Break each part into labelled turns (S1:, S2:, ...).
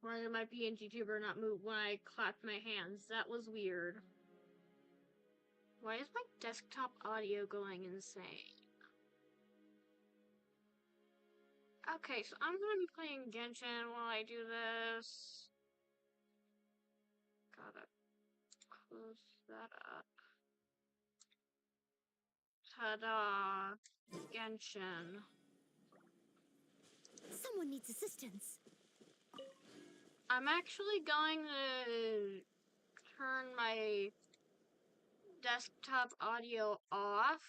S1: Why did my PNG tuber not move when I clapped my hands? That was weird. Why is my desktop audio going insane? Okay, so I'm gonna be playing Genshin while I do this. Gotta close that up. Ta-da! Genshin.
S2: Someone needs assistance.
S1: I'm actually going to turn my desktop audio off.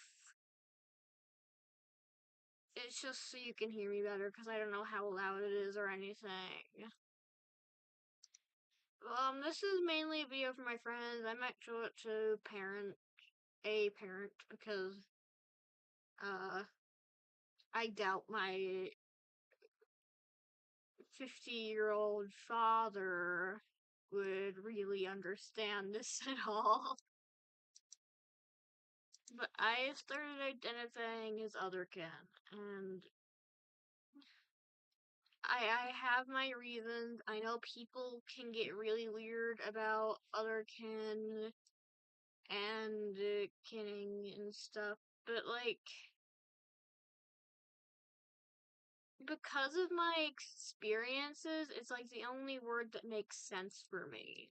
S1: It's just so you can hear me better, because I don't know how loud it is or anything. This is mainly a video for my friends. I might show it to a parent, because, I doubt my 50-year-old father would really understand this at all. But I started identifying as Otherkin, and I have my reasons. I know people can get really weird about Otherkin and kinning and stuff, but like, because of my experiences, it's like the only word that makes sense for me.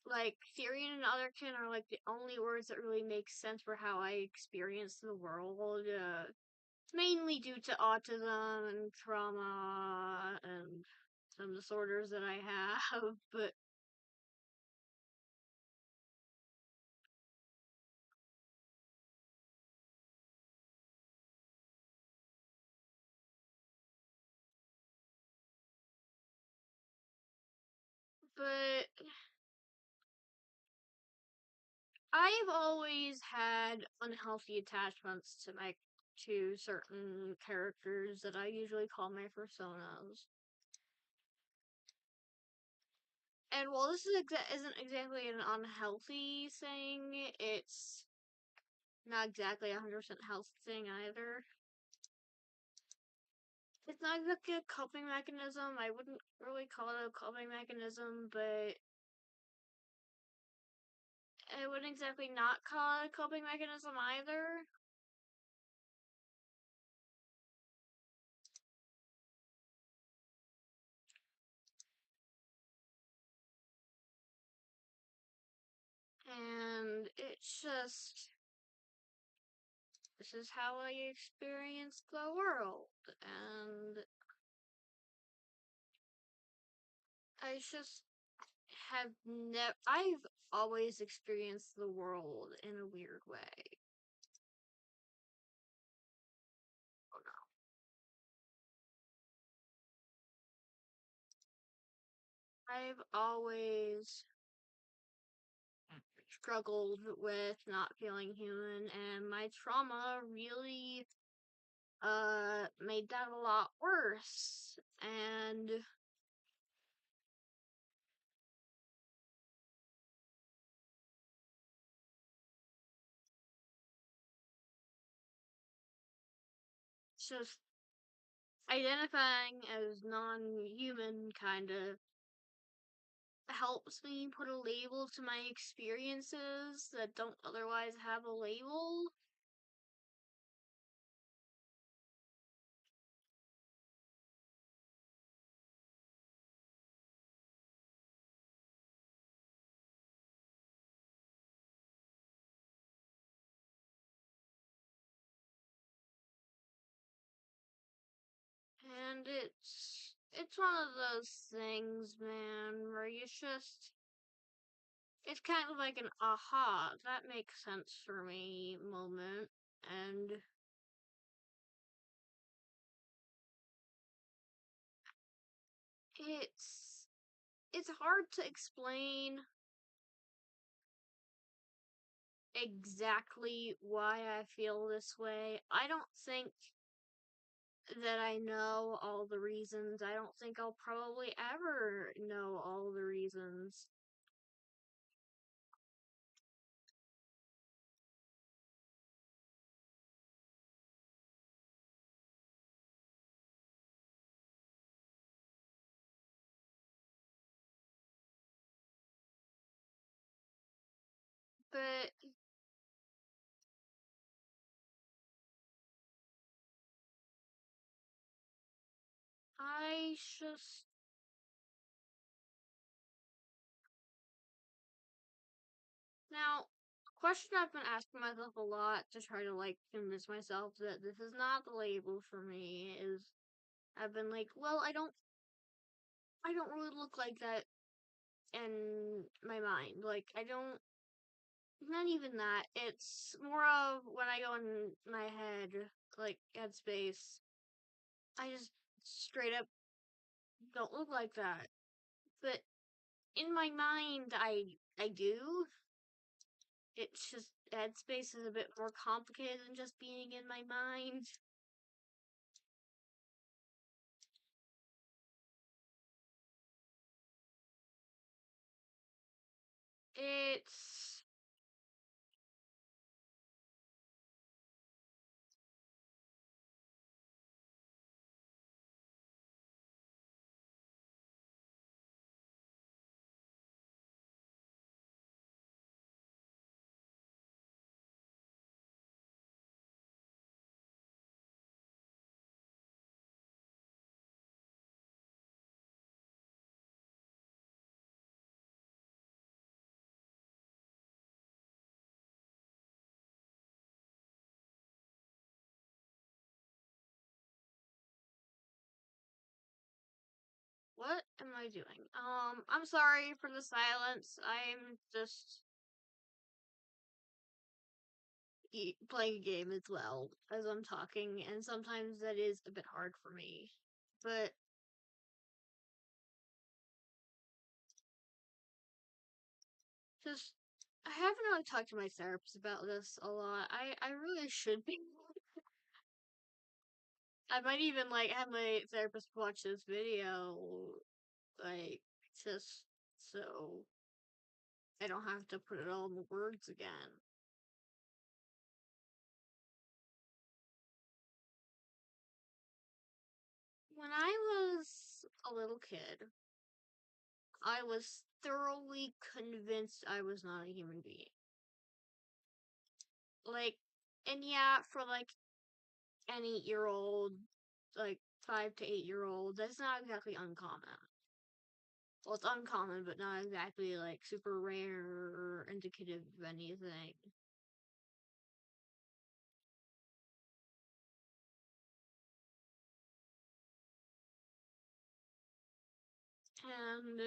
S1: Like, theory and Otherkin are like the only words that really make sense for how I experience the world. Mainly due to autism and trauma and some disorders that I have, but I've always had unhealthy attachments to certain characters that I usually call my personas. And while this isn't exactly an unhealthy thing, it's not exactly a 100% healthy thing either. It's not exactly a coping mechanism. I wouldn't really call it a coping mechanism, but I wouldn't exactly not call it a coping mechanism either. And it's just, this is how I experience the world. And I just I've always experienced the world in a weird way. Oh no. I've always struggled with not feeling human, and my trauma really made that a lot worse. And just identifying as non-human kind of helps me put a label to my experiences that don't otherwise have a label. And it's one of those things, man, where it's kind of like an aha, that makes sense for me moment. And it's it's hard to explain exactly why I feel this way. I don't think that I know all the reasons. I don't think I'll probably ever know all the reasons. But I just now a question I've been asking myself a lot to try to like convince myself that this is not the label for me is I've been like, well, I don't really look like that in my mind. Like I don't not even that. It's more of when I go in my head, like headspace, I just straight up don't look like that. But in my mind I do. It's just headspace is a bit more complicated than just being in my mind. It's what am I doing? I'm sorry for the silence. I'm just playing a game as well as I'm talking, and sometimes that is a bit hard for me. But just I haven't really talked to my therapist about this a lot. I really should be. I might even like have my therapist watch this video, like just so I don't have to put it all in the words again. When I was a little kid, I was thoroughly convinced I was not a human being. Like, and yeah, for like an 8-year old, like 5 to 8 year old, that's not exactly uncommon. Well, it's uncommon, but not exactly like super rare or indicative of anything. And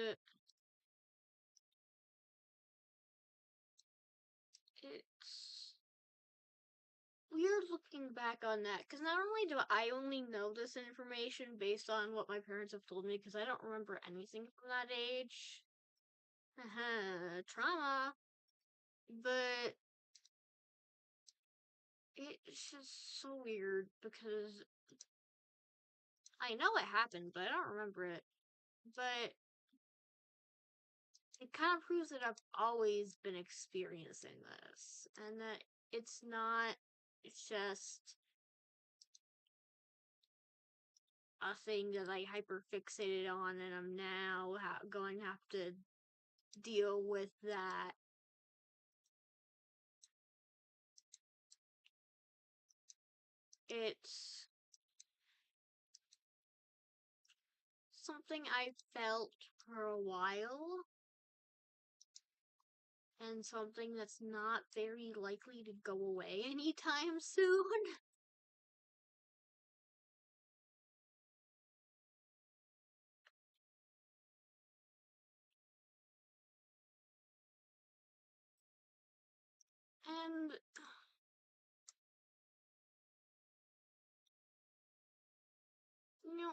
S1: it's weird looking back on that because not only do I only know this information based on what my parents have told me because I don't remember anything from that age. Trauma. But it's just so weird because I know it happened, but I don't remember it. But it kind of proves that I've always been experiencing this and that it's not just a thing that I hyper fixated on and I'm now going to have to deal with that. It's something I felt for a while and something that's not very likely to go away anytime soon. And,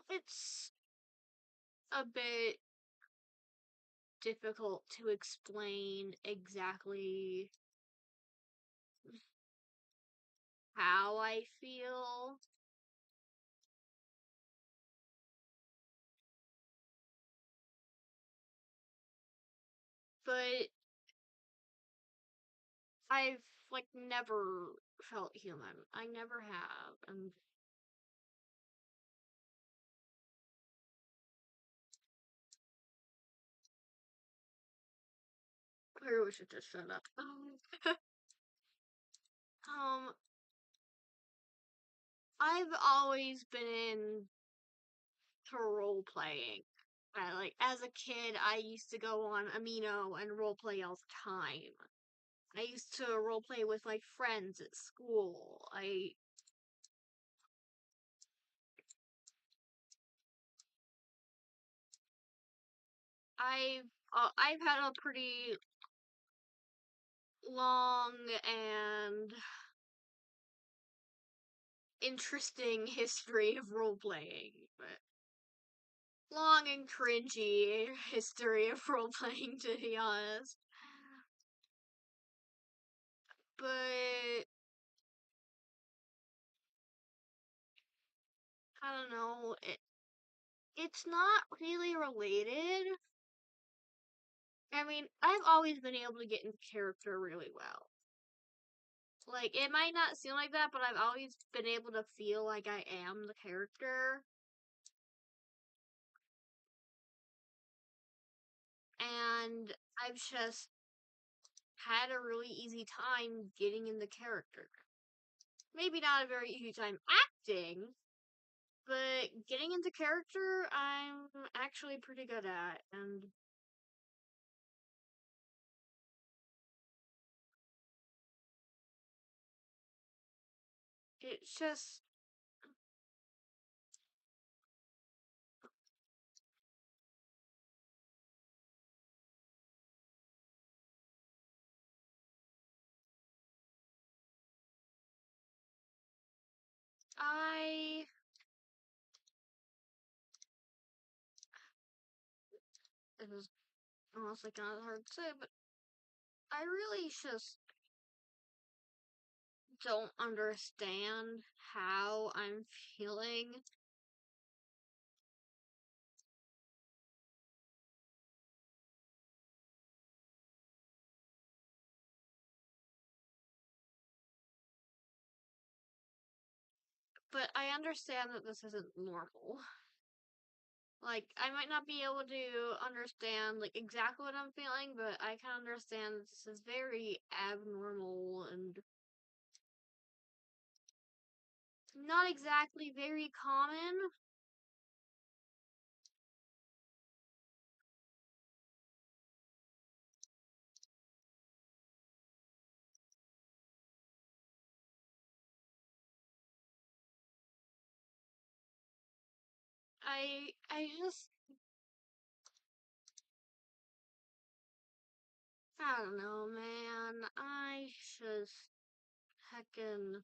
S1: it's a bit difficult to explain exactly how I feel, but I've like never felt human. I never have. And Maybe we should just shut up. um, I've always been into role playing. Like as a kid, I used to go on Amino and role play all the time. I used to role play with my friends at school. I've had a pretty long and interesting history of role playing, but long and cringy history of role playing, to be honest. But I don't know. It's not really related. I mean, I've always been able to get into character really well. Like, it might not seem like that, but I've always been able to feel like I am the character. And I've just had a really easy time getting in the character. Maybe not a very easy time acting, but getting into character, I'm actually pretty good at. And it's just, I. It was honestly kind of hard to say, but I really just don't understand how I'm feeling. But I understand that this isn't normal. Like, I might not be able to understand, like, exactly what I'm feeling, but I can understand that this is very abnormal and not exactly very common. I just, I don't know, man. I just heckin'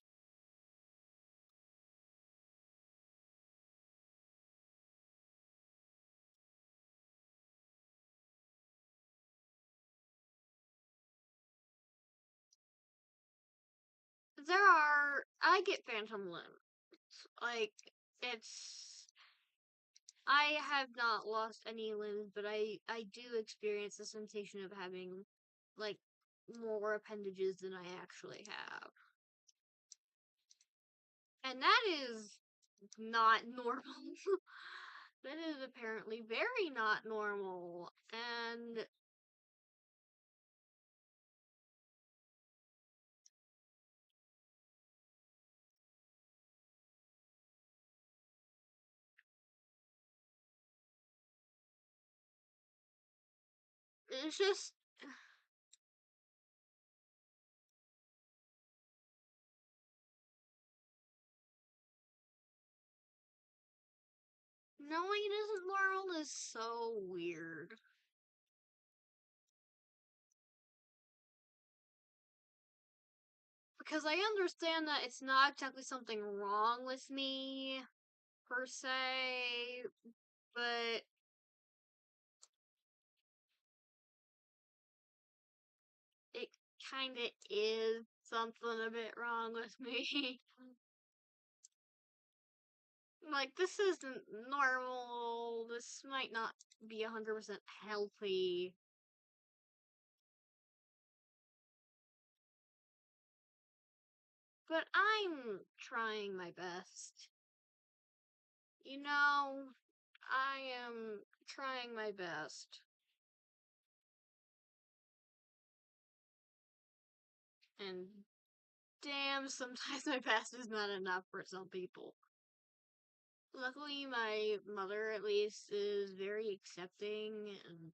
S1: I get phantom limbs. Like, it's, I have not lost any limbs, but I do experience the sensation of having, like, more appendages than I actually have. And that is not normal. That is apparently very not normal. And it's just, knowing it isn't normal is so weird. Because I understand that it's not exactly something wrong with me, per se, but it kinda is something a bit wrong with me. Like, this isn't normal. This might not be 100% healthy. But I'm trying my best. You know, I am trying my best. And damn, sometimes my past is not enough for some people. Luckily, my mother, at least, is very accepting, and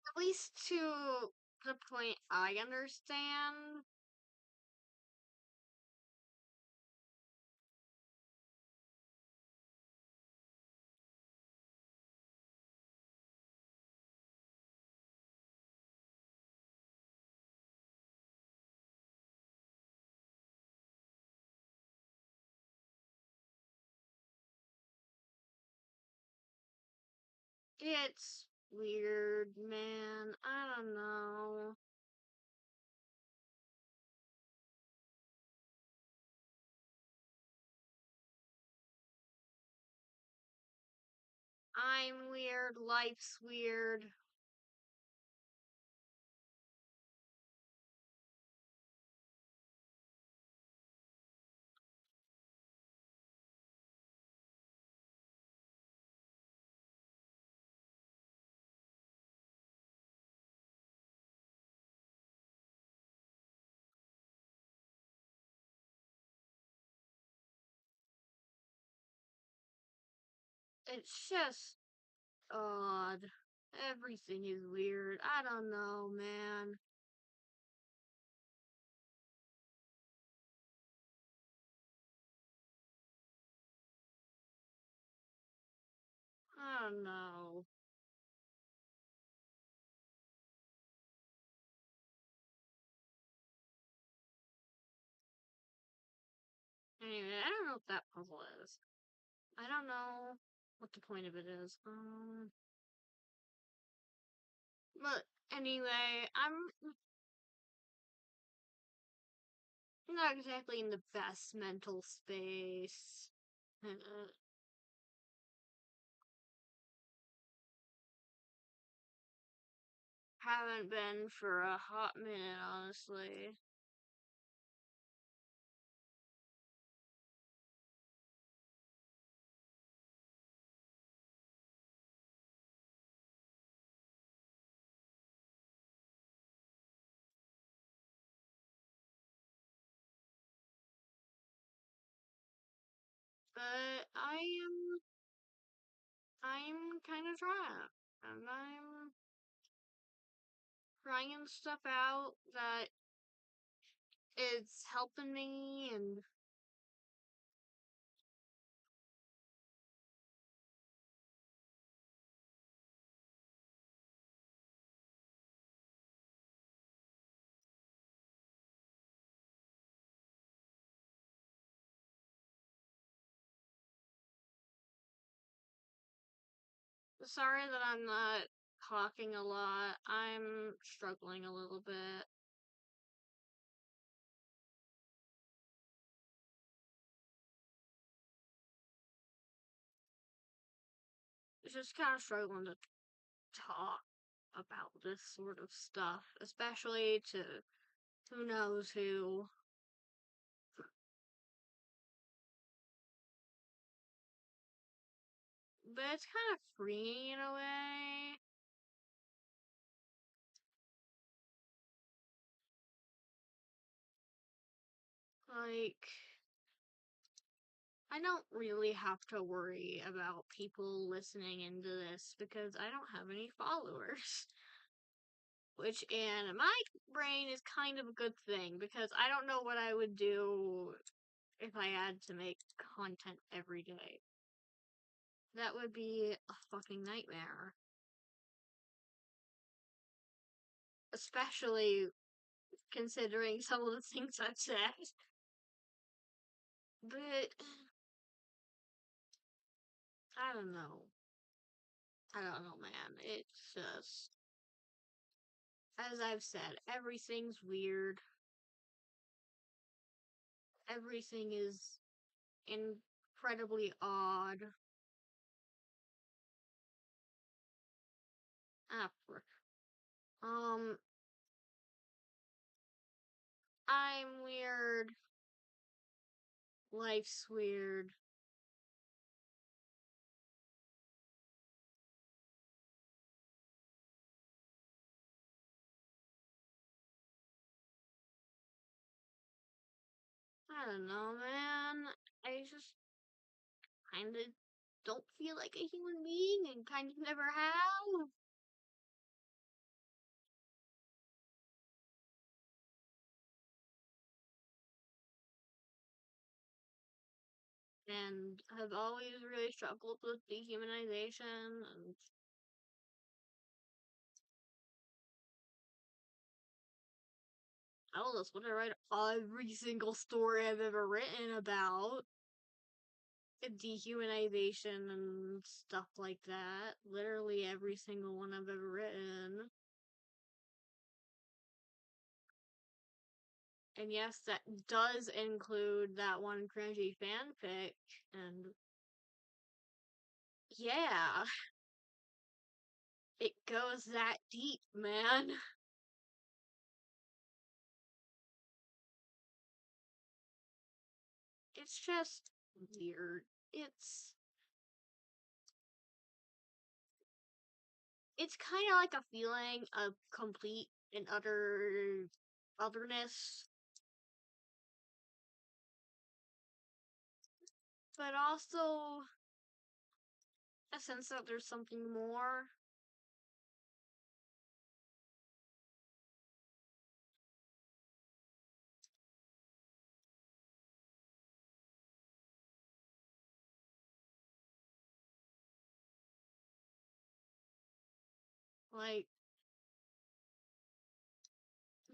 S1: at least to the point I understand. It's weird, man. I don't know. I'm weird, life's weird. It's just odd. Everything is weird. I don't know, man. I don't know. Anyway, I don't know what that puzzle is. I don't know what the point of it is. But anyway, I'm not exactly in the best mental space. Haven't been for a hot minute, honestly. But I'm kind of trying. And I'm trying stuff out that is helping me, and sorry that I'm not talking a lot. I'm struggling a little bit. Just kind of struggling to talk about this sort of stuff, especially to who knows who. But it's kind of freeing in a way. Like, I don't really have to worry about people listening into this because I don't have any followers. Which in my brain is kind of a good thing because I don't know what I would do if I had to make content every day. That would be a fucking nightmare. Especially considering some of the things I've said. But I don't know. I don't know, man. It's just, as I've said, everything's weird. Everything is incredibly odd. Ah, frick. Um, I'm weird. Life's weird. I don't know, man. I just kind of don't feel like a human being and kind of never have. And have always really struggled with dehumanization. And oh, that's what I write every single story I've ever written about. Dehumanization and stuff like that. Literally every single one I've ever written. And yes, that does include that one cringy fanfic. And yeah, it goes that deep, man. It's just weird. It's kind of like a feeling of complete and utter otherness, but also a sense that there's something more. Like,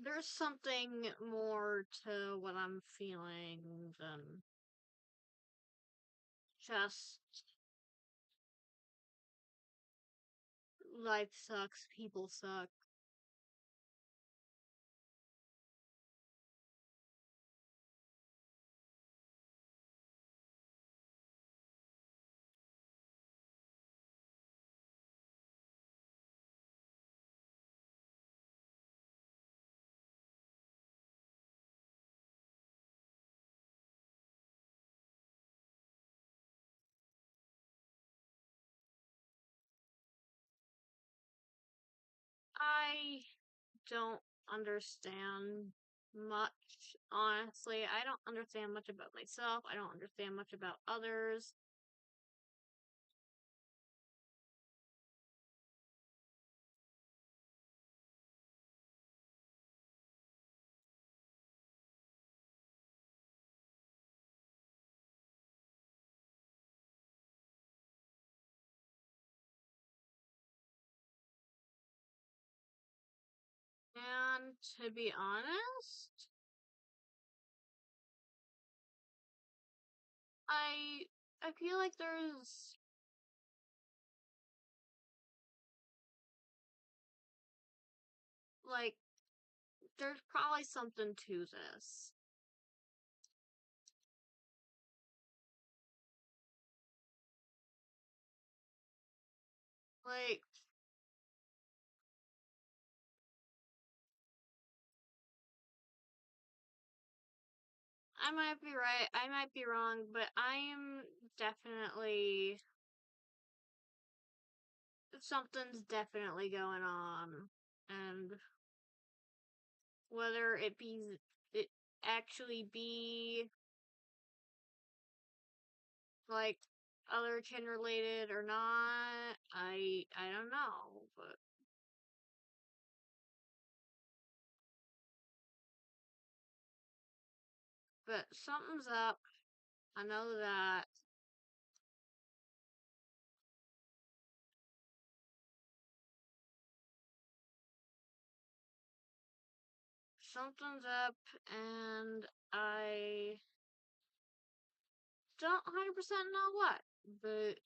S1: there's something more to what I'm feeling than just life sucks, people suck. I don't understand much, honestly. I don't understand much about myself. I don't understand much about others. And to be honest, I I feel like like there's probably something to this. Like I might be right, I might be wrong, but I'm definitely something's definitely going on. And whether it actually be like Otherkin related or not, I don't know, but something's up. I know that something's up, and I don't 100% know what, but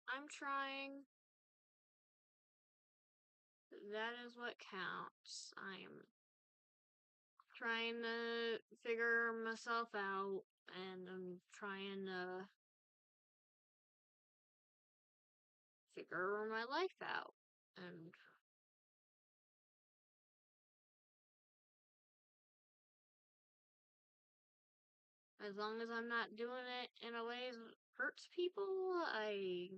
S1: I'm trying. That is what counts. I'm trying to figure myself out, and I'm trying to figure my life out. And as long as I'm not doing it in a way that hurts people, I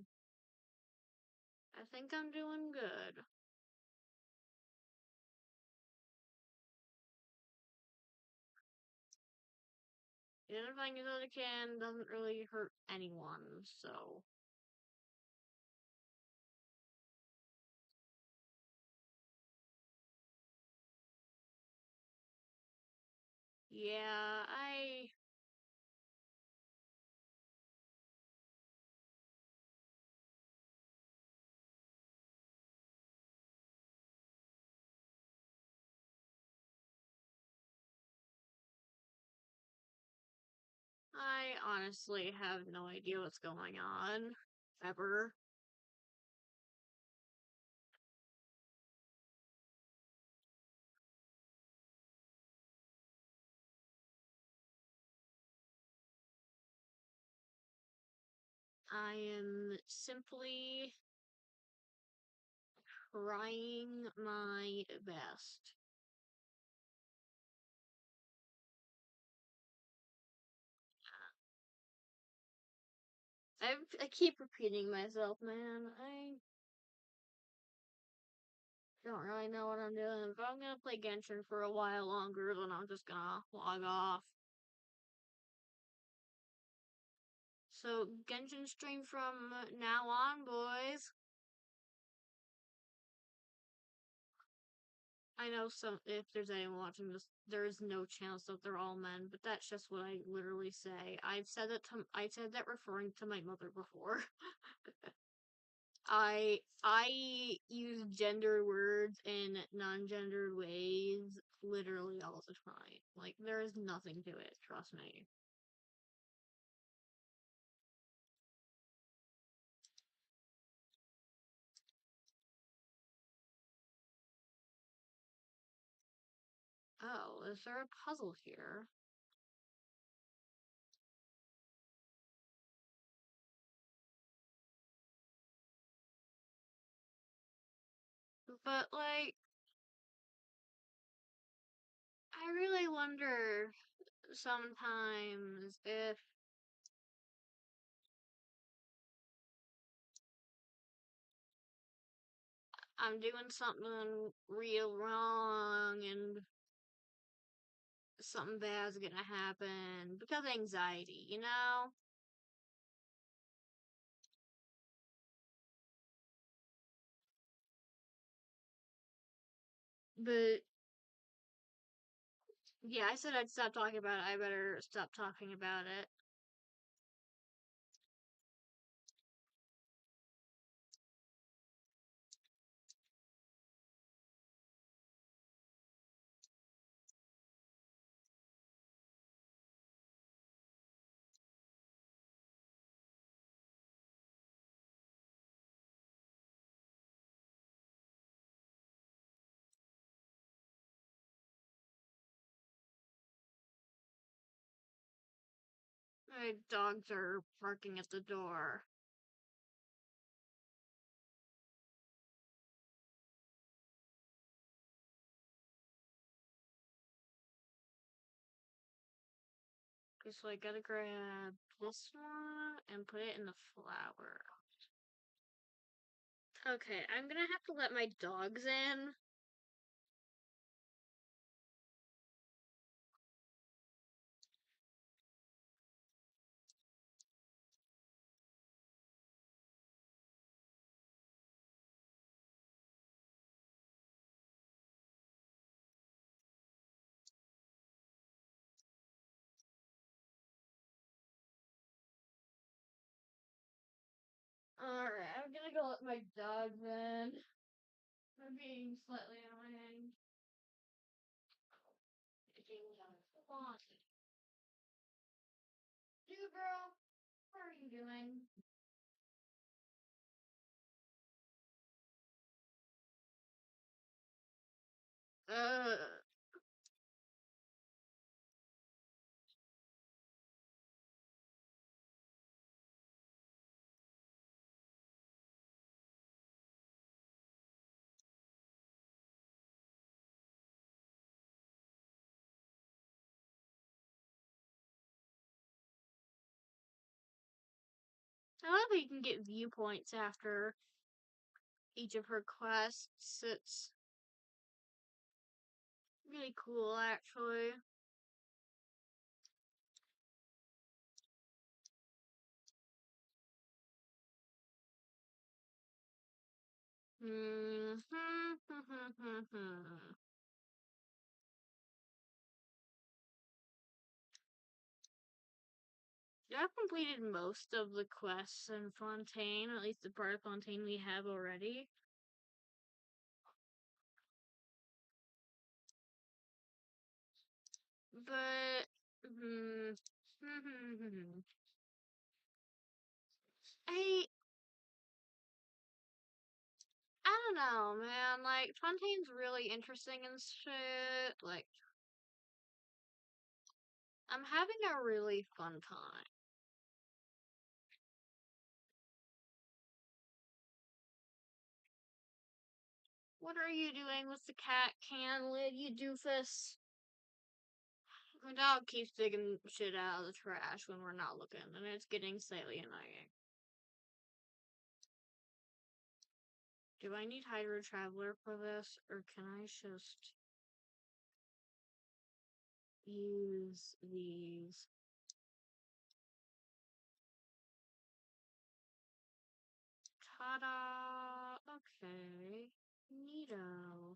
S1: think I'm doing good. The other thing is Otherkin doesn't really hurt anyone, so yeah, I honestly have no idea what's going on ever. I am simply trying my best. I keep repeating myself, man. I don't really know what I'm doing. If I'm gonna play Genshin for a while longer, then I'm just gonna log off. So, Genshin stream from now on, boys. I know some, if there's anyone watching this, there is no chance that they're all men, but that's just what I literally say. I said that referring to my mother before. I use gender words in non-gendered ways literally all the time. Like there is nothing to it, trust me. Oh, is there a puzzle here? But like I really wonder sometimes if I'm doing something real wrong and something bad's gonna happen because of anxiety, you know? But yeah, I said I'd stop talking about it. I better stop talking about it. My dogs are barking at the door. So I gotta grab this one and put it in the flower. Okay, I'm gonna have to let my dogs in. Alright, I'm gonna go let my dogs in. They're being slightly annoying. Come on. Dude, girl, what are you doing? Uh, I love how you can get viewpoints after each of her quests. It's really cool, actually. Hmm. I've completed most of the quests in Fontaine, at least the part of Fontaine we have already. But, I, I don't know, man. Like, Fontaine's really interesting and shit. Like, I'm having a really fun time. What are you doing with the cat can lid, you doofus? My dog keeps digging shit out of the trash when we're not looking, and it's getting slightly annoying. Do I need Hydro Traveler for this, or can I just use these? Ta-da! Okay. Neato.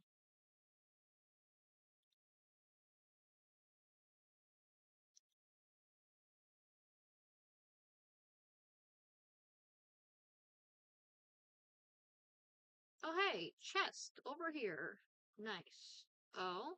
S1: Oh hey, chest over here. Nice. Oh?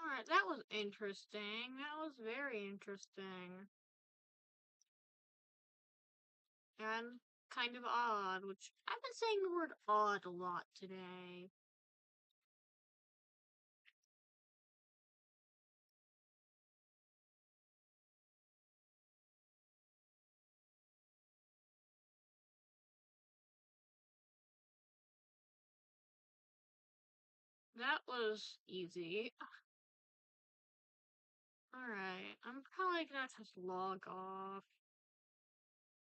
S1: Alright, that was interesting. That was very interesting. And kind of odd, which I've been saying the word odd a lot today. That was easy. Alright, I'm probably gonna just log off.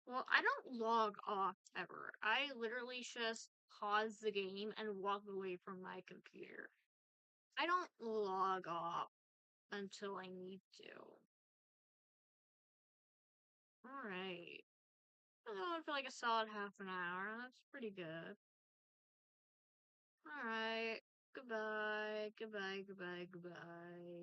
S1: Well, I don't log off ever. I literally just pause the game and walk away from my computer. I don't log off until I need to. Alright. I'm going for like a solid half an hour. That's pretty good. Alright. Goodbye. Goodbye. Goodbye. Goodbye.